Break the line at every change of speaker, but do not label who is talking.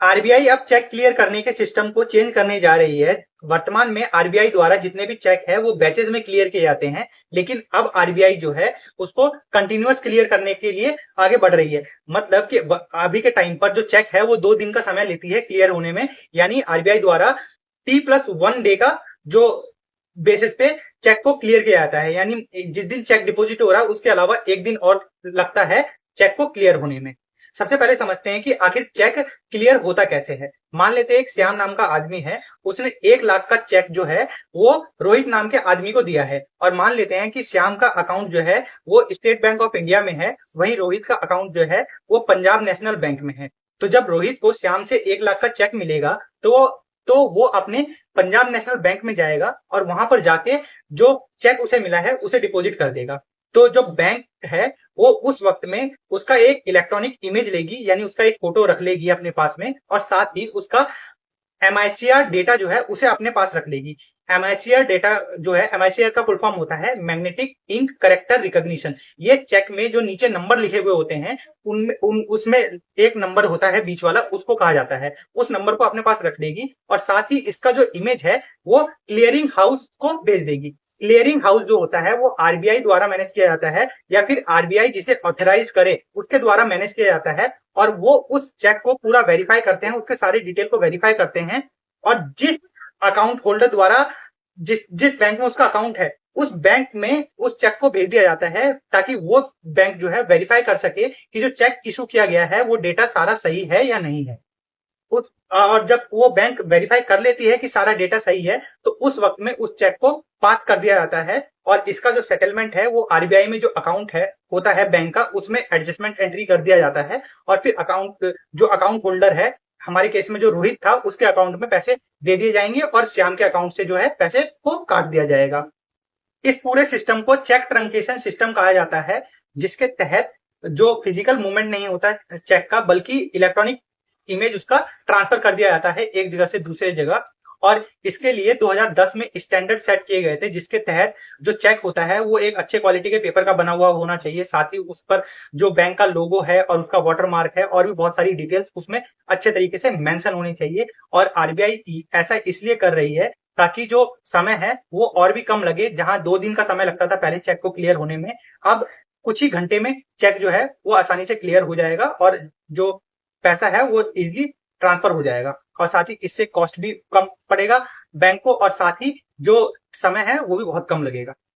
RBI अब check clear करने के सिस्टम को चेंज करने जा रही है। वर्तमान में आरबीआई द्वारा जितने भी चेक है वो बैचेज में क्लियर किए जाते हैं, लेकिन अब आरबीआई जो है उसको कंटिन्यूअस क्लियर करने के लिए आगे बढ़ रही है। मतलब कि अभी के टाइम पर जो चेक है वो 2 दिन का समय लेती है क्लियर होने में, यानी आरबीआई द्वारा T+1 डे का जो बेसिस पे चेक को क्लियर किया जाता है, यानी जिस दिन चेक डिपोजिट हो रहा है उसके अलावा एक दिन और लगता है चेक को क्लियर होने में। सबसे पहले समझते हैं कि आखिर चेक क्लियर होता कैसे है। मान लेते हैं एक श्याम नाम का आदमी है, उसने 1 लाख का चेक जो है वो रोहित नाम के आदमी को दिया है, और मान लेते हैं कि श्याम का अकाउंट जो है वो स्टेट बैंक ऑफ इंडिया में है, वहीं रोहित का अकाउंट जो है वो पंजाब नेशनल बैंक में है। तो जब रोहित को श्याम से 1 लाख का चेक मिलेगा तो वो अपने पंजाब नेशनल बैंक में जाएगा और वहां पर जाके जो चेक उसे मिला है उसे डिपॉजिट कर देगा। तो जो बैंक है वो उस वक्त में उसका एक इलेक्ट्रॉनिक इमेज लेगी, यानी उसका एक फोटो रख लेगी अपने पास में, और साथ ही उसका एमआईसीआर डेटा जो है उसे अपने पास रख लेगी। एमआईसीआर डेटा जो है, एमआईसीआर का फुल फॉर्म होता है मैग्नेटिक इंक करेक्टर रिकॉग्निशन। ये चेक में जो नीचे नंबर लिखे हुए होते हैं उसमें एक नंबर होता है बीच वाला, उसको कहा जाता है। उस नंबर को अपने पास रख लेगी और साथ ही इसका जो इमेज है वो क्लियरिंग हाउस को भेज देगी। क्लियरिंग हाउस जो होता है वो आरबीआई द्वारा मैनेज किया जाता है, या फिर आरबीआई जिसे ऑथराइज करे उसके द्वारा मैनेज किया जाता है, और वो उस चेक को पूरा वेरीफाई करते हैं, उसके सारे डिटेल को वेरीफाई करते हैं, और जिस अकाउंट होल्डर द्वारा जिस बैंक में उसका अकाउंट है उस बैंक में उस चेक को भेज दिया जाता है, ताकि वो बैंक जो है वेरीफाई कर सके कि जो चेक इशू किया गया है वो डेटा सारा सही है या नहीं है। और जब वो बैंक वेरीफाई कर लेती है कि सारा डेटा सही है तो उस वक्त में उस चेक को पास कर दिया जाता है, और इसका जो सेटलमेंट है वो आरबीआई में जो अकाउंट है होता है बैंक का उसमें एडजस्टमेंट एंट्री कर दिया जाता है, और फिर अकाउंट होल्डर है, हमारे केस में जो रोहित था, उसके अकाउंट में पैसे दे दिए जाएंगे और श्याम के अकाउंट से जो है पैसे को काट दिया जाएगा। इस पूरे सिस्टम को चेक ट्रंकेशन सिस्टम कहा जाता है, जिसके तहत जो फिजिकल मूवमेंट नहीं होता चेक का, बल्कि इलेक्ट्रॉनिक इमेज उसका ट्रांसफर कर दिया जाता है एक जगह से दूसरे जगह। और इसके लिए 2010 में स्टैंडर्ड सेट किए गए थे, जिसके तहत जो चेक होता है वो एक अच्छे क्वालिटी के पेपर का बना हुआ होना चाहिए, साथ ही उस पर जो बैंक का लोगो है और उसका वाटर मार्क है और भी बहुत सारी डिटेल्स उसमें अच्छे तरीके से मेंशन होनी चाहिए। और आरबीआई ऐसा इसलिए कर रही है ताकि जो समय है वो और भी कम लगे। जहां 2 दिन का समय लगता था पहले चेक को क्लियर होने में, अब कुछ ही घंटे में चेक जो है वो आसानी से क्लियर हो जाएगा, और जो पैसा है वो इजिली ट्रांसफर हो जाएगा, और साथ ही इससे कॉस्ट भी कम पड़ेगा बैंक को, और साथ ही जो समय है वो भी बहुत कम लगेगा।